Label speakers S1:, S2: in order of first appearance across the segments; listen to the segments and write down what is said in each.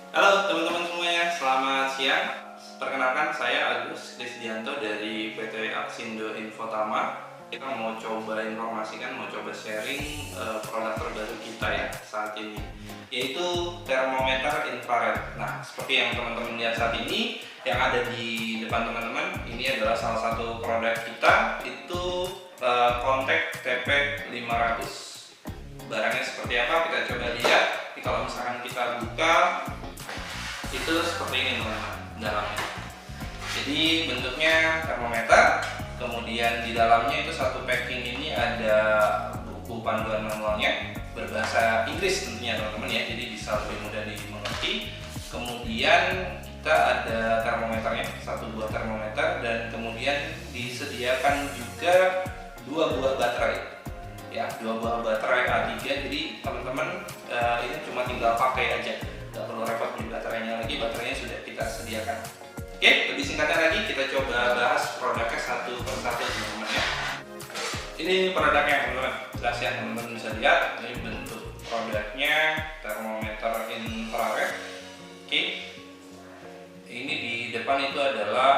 S1: Halo teman-teman semuanya, selamat siang. Perkenalkan saya Agus Krisdianto dari PT Aksindo Infotama. Kita mau coba informasikan, mau coba sharing produk terbaru kita ya saat ini, yaitu termometer infrared. Nah, seperti yang teman-teman lihat saat ini, yang ada di depan teman-teman, ini adalah salah satu produk kita, itu Contact TP500. Barangnya seperti apa? Kita coba lihat. Kalau misalkan kita buka, itu seperti ini teman-teman dalamnya. Jadi bentuknya termometer, kemudian di dalamnya itu satu packing ini ada buku panduan manualnya berbahasa Inggris tentunya teman-teman ya, jadi bisa lebih mudah dimengerti. Kemudian kita ada termometernya, satu buah termometer, dan kemudian disediakan juga dua buah baterai ya, dua buah baterai A3. Jadi teman-teman ini cuma tinggal pakai aja, nggak perlu repot beli baterainya lagi, baterainya sudah kita sediakan. Oke, lebih singkatnya lagi kita coba bahas produknya satu persatu teman-teman ya. Ini produknya teman-teman, jelas ya, teman-teman bisa lihat ini bentuk produknya, termometer infrared. Oke, ini di depan itu adalah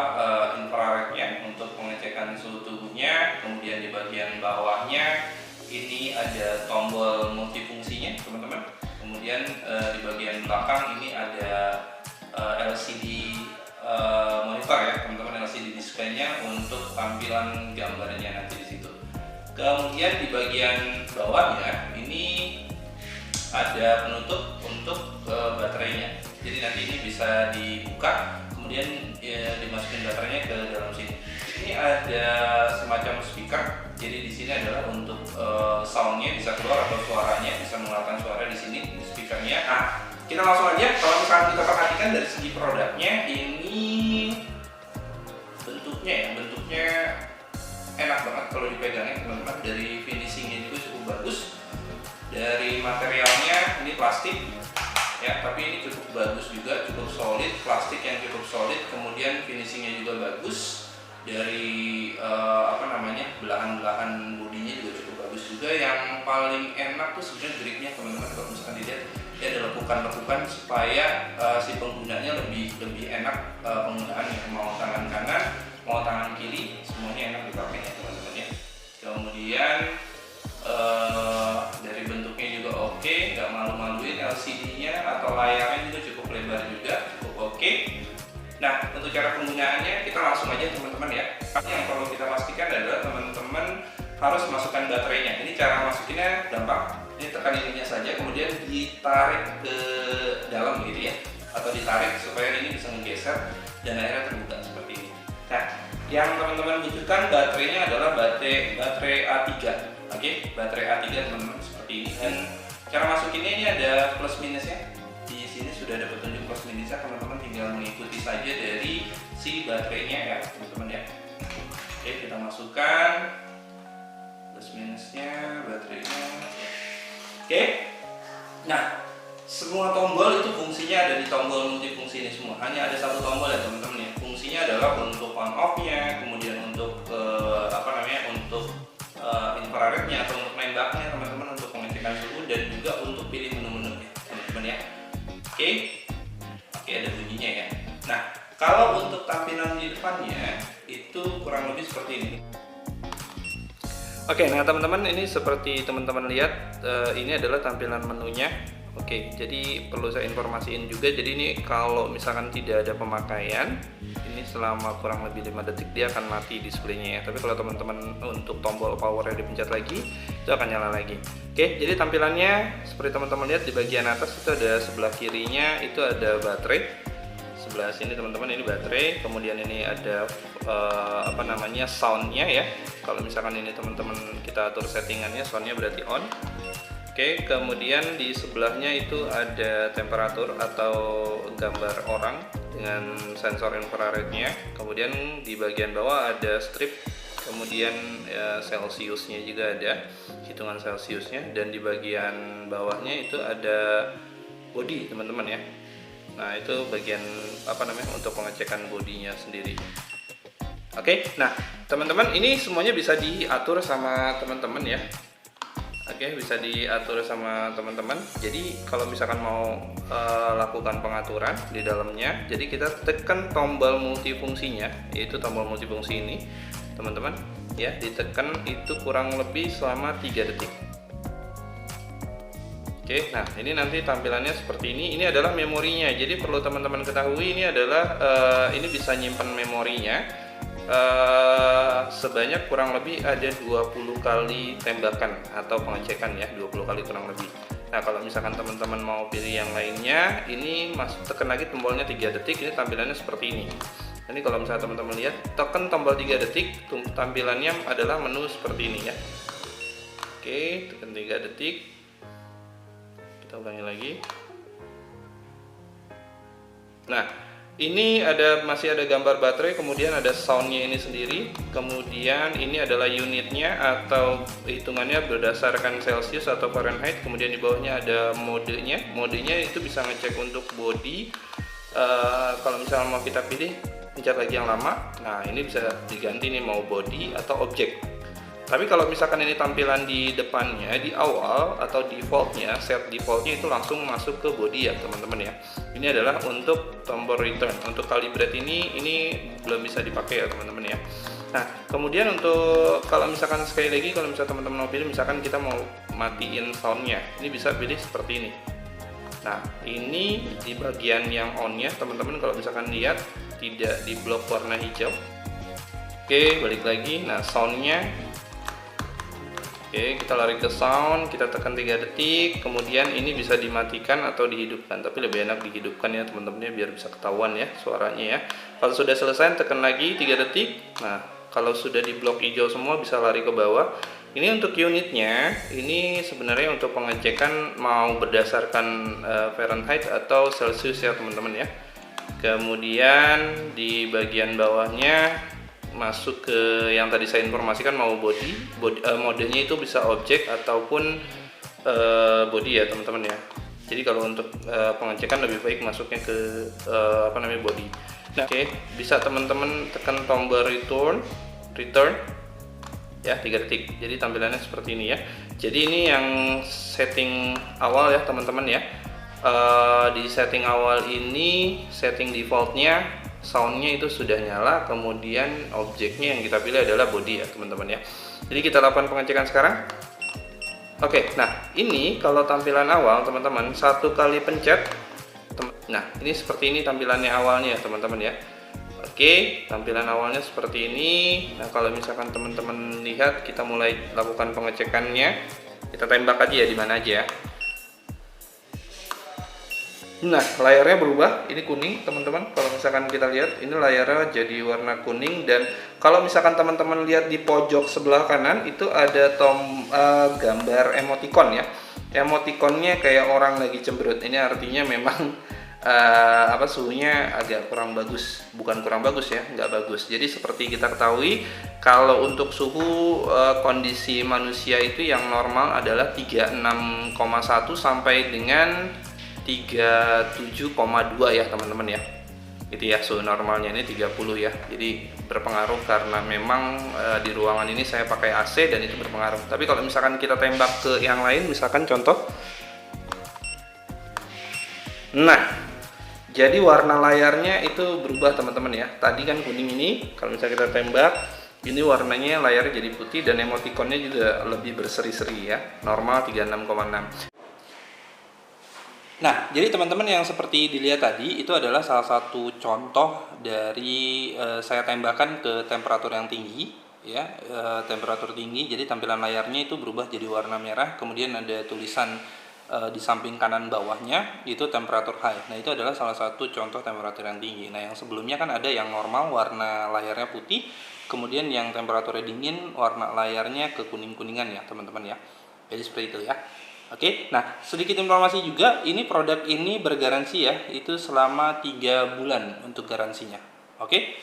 S1: infrarednya untuk pengecekan suhu tubuhnya. Kemudian di bagian bawahnya ini ada tombol multifungsinya teman-teman. Kemudian di bagian belakang ini ada LCD monitor ya teman-teman, LCD display-nya untuk tampilan gambarnya nanti di situ. Kemudian di bagian bawahnya ini ada penutup untuk baterainya. Jadi nanti ini bisa dibuka, kemudian dimasukin baterainya ke dalam sini. Ini ada semacam speaker. Jadi di sini adalah untuk soundnya bisa keluar atau suaranya bisa mengeluarkan suara di sini di speakernya. Nah, kita langsung aja. Kalau misalkan kita perhatikan dari segi produknya, ini bentuknya enak banget kalau dipegangnya teman-teman. Dari finishingnya juga cukup bagus. Dari materialnya ini plastik ya, tapi ini cukup bagus juga, cukup solid, plastik yang cukup solid. Kemudian finishingnya juga bagus. Dari belahan-belahan bodinya juga cukup bagus juga. Yang paling enak tuh sebenarnya gripnya teman-teman. Kalau misalkan dilihat, dia ada lekukan-lekukan supaya si penggunanya lebih enak penggunaannya. Mau tangan kanan, mau tangan kiri, semuanya enak dipakainya teman-teman ya. Kemudian dari bentuknya juga oke, nggak malu-maluin. LCD-nya atau layarnya juga cukup lebar juga, cukup oke. Nah, untuk cara penggunaannya kita langsung aja teman-teman ya. Yang perlu kita pastikan adalah teman-teman harus masukkan baterainya. Ini cara masukinnya gampang. Ini tekan ininya saja, kemudian ditarik ke dalam gitu ya, atau ditarik supaya ini bisa menggeser dan akhirnya terbuka seperti ini. Nah, yang teman-teman butuhkan baterainya adalah baterai A3. Oke, baterai A3 teman-teman seperti ini. Dan cara masukinnya ini ada plus minusnya. Di sini sudah ada petunjuk plus minusnya, teman-teman tinggal mengikuti saja dari si baterainya ya teman-teman ya. Oke, kita masukkan plus minusnya, baterainya. Oke, nah semua tombol itu fungsinya ada di tombol multifungsi ini semua. Hanya ada satu tombol ya teman-teman ya. Fungsinya adalah untuk on off-nya, kemudian untuk untuk infrarednya atau untuk nembaknya teman-teman, untuk pengecekan suhu, dan juga untuk pilih menu-menunya teman-teman ya. Oke, ada bunyinya ya. Nah, kalau untuk tampilan di depannya itu kurang lebih seperti ini. Oke, nah teman-teman, ini seperti teman-teman lihat, ini adalah tampilan menunya. Oke, jadi perlu saya informasiin juga. Jadi ini kalau misalkan tidak ada pemakaian, ini selama kurang lebih 5 detik dia akan mati displaynya ya. Tapi kalau teman-teman untuk tombol powernya dipencet lagi, itu akan nyala lagi. Oke, jadi tampilannya seperti teman-teman lihat, di bagian atas itu ada, sebelah kirinya itu ada baterai. Sebelah sini teman-teman ini baterai. Kemudian ini ada soundnya ya. Kalau misalkan ini teman-teman kita atur settingannya, soundnya berarti on. Oke, kemudian di sebelahnya itu ada temperatur atau gambar orang dengan sensor infrarednya. Kemudian di bagian bawah ada strip, kemudian Celsiusnya juga ada, hitungan Celsiusnya. Dan di bagian bawahnya itu ada body teman-teman ya. Nah, itu bagian untuk pengecekan bodinya sendiri. Oke, nah teman-teman, ini semuanya bisa diatur sama teman-teman ya. Oke, bisa diatur sama teman-teman. Jadi kalau misalkan mau lakukan pengaturan di dalamnya, jadi kita tekan tombol multifungsinya, yaitu tombol multifungsi ini, teman-teman, ya, ditekan itu kurang lebih selama 3 detik. Oke, nah ini nanti tampilannya seperti ini. Ini adalah memorinya. Jadi perlu teman-teman ketahui, ini adalah ini bisa nyimpan memorinya sebanyak kurang lebih ada 20 kali tembakan atau pengecekan ya, 20 kali kurang lebih. Nah kalau misalkan teman-teman mau pilih yang lainnya, ini tekan lagi tombolnya 3 detik, ini tampilannya seperti ini. Ini kalau misalnya teman-teman lihat, tekan tombol 3 detik, tampilannya adalah menu seperti ini ya. Oke, tekan 3 detik, kita ulangi lagi. Nah, ini masih ada gambar baterai, kemudian ada soundnya ini sendiri, kemudian ini adalah unitnya atau hitungannya berdasarkan Celsius atau Fahrenheit, kemudian di bawahnya ada modenya. Modenya itu bisa ngecek untuk body. Kalau misalnya mau kita pilih, pencet lagi yang lama. Nah ini bisa diganti nih mau body atau objek. Tapi kalau misalkan ini tampilan di depannya, di awal atau defaultnya, set defaultnya itu langsung masuk ke body ya teman-teman ya. Ini adalah untuk tombol return. Untuk calibrate ini belum bisa dipakai ya teman-teman ya. Nah kemudian untuk kalau misalkan sekali lagi, kalau misalkan teman-teman mau pilih, misalkan kita mau matiin soundnya, ini bisa pilih seperti ini. Nah ini di bagian yang on-nya teman-teman, kalau misalkan lihat tidak di blok warna hijau. Oke, balik lagi. Nah soundnya, oke, kita lari ke sound, kita tekan 3 detik, kemudian ini bisa dimatikan atau dihidupkan, tapi lebih enak dihidupkan ya teman-teman ya, biar bisa ketahuan ya suaranya ya. Kalau sudah selesai, tekan lagi 3 detik. Nah kalau sudah di blok hijau semua, bisa lari ke bawah. Ini untuk unitnya, ini sebenarnya untuk pengecekan mau berdasarkan Fahrenheit atau Celsius ya teman-teman ya. Kemudian di bagian bawahnya masuk ke yang tadi saya informasikan, mau body modenya itu bisa objek ataupun body ya teman-teman ya. Jadi kalau untuk pengecekan lebih baik masuknya ke body. Nah, oke, bisa teman-teman tekan tombol return ya 3 detik. Jadi tampilannya seperti ini ya. Jadi ini yang setting awal ya teman-teman ya. Di setting awal ini, setting defaultnya, soundnya itu sudah nyala, kemudian objeknya yang kita pilih adalah body ya teman-teman ya. Jadi kita lakukan pengecekan sekarang. Oke, nah ini kalau tampilan awal teman-teman, satu kali pencet, nah ini seperti ini tampilannya awalnya ya teman-teman ya. Oke, tampilan awalnya seperti ini. Nah kalau misalkan teman-teman lihat, kita mulai lakukan pengecekannya, kita tembak aja ya di mana aja. Nah layarnya berubah, ini kuning teman-teman. Kalau misalkan kita lihat, ini layarnya jadi warna kuning. Dan kalau misalkan teman-teman lihat di pojok sebelah kanan, itu ada gambar emoticon ya. Emoticonnya kayak orang lagi cemberut. Ini artinya memang suhunya agak kurang bagus. Bukan kurang bagus ya, nggak bagus. Jadi seperti kita ketahui, kalau untuk suhu kondisi manusia itu yang normal adalah 36,1 sampai dengan 37,2 ya teman-teman ya. Itu ya suhu normalnya, ini 30 ya. Jadi berpengaruh karena memang di ruangan ini saya pakai AC dan itu berpengaruh. Tapi kalau misalkan kita tembak ke yang lain, misalkan contoh. Nah, jadi warna layarnya itu berubah teman-teman ya. Tadi kan kuning, ini kalau misalnya kita tembak, ini warnanya layarnya jadi putih dan emoticonnya juga lebih berseri-seri ya. Normal 36,6. Nah, jadi teman-teman yang seperti dilihat tadi itu adalah salah satu contoh dari saya tembakan ke temperatur yang tinggi ya, temperatur tinggi. Jadi tampilan layarnya itu berubah jadi warna merah, kemudian ada tulisan di samping kanan bawahnya itu temperatur high. Nah, itu adalah salah satu contoh temperatur yang tinggi. Nah, yang sebelumnya kan ada yang normal warna layarnya putih, kemudian yang temperaturnya dingin warna layarnya ke kuning-kuningan ya, teman-teman ya. Jadi seperti itu ya. Oke, nah sedikit informasi juga, ini produk ini bergaransi ya, itu selama 3 bulan untuk garansinya. Oke,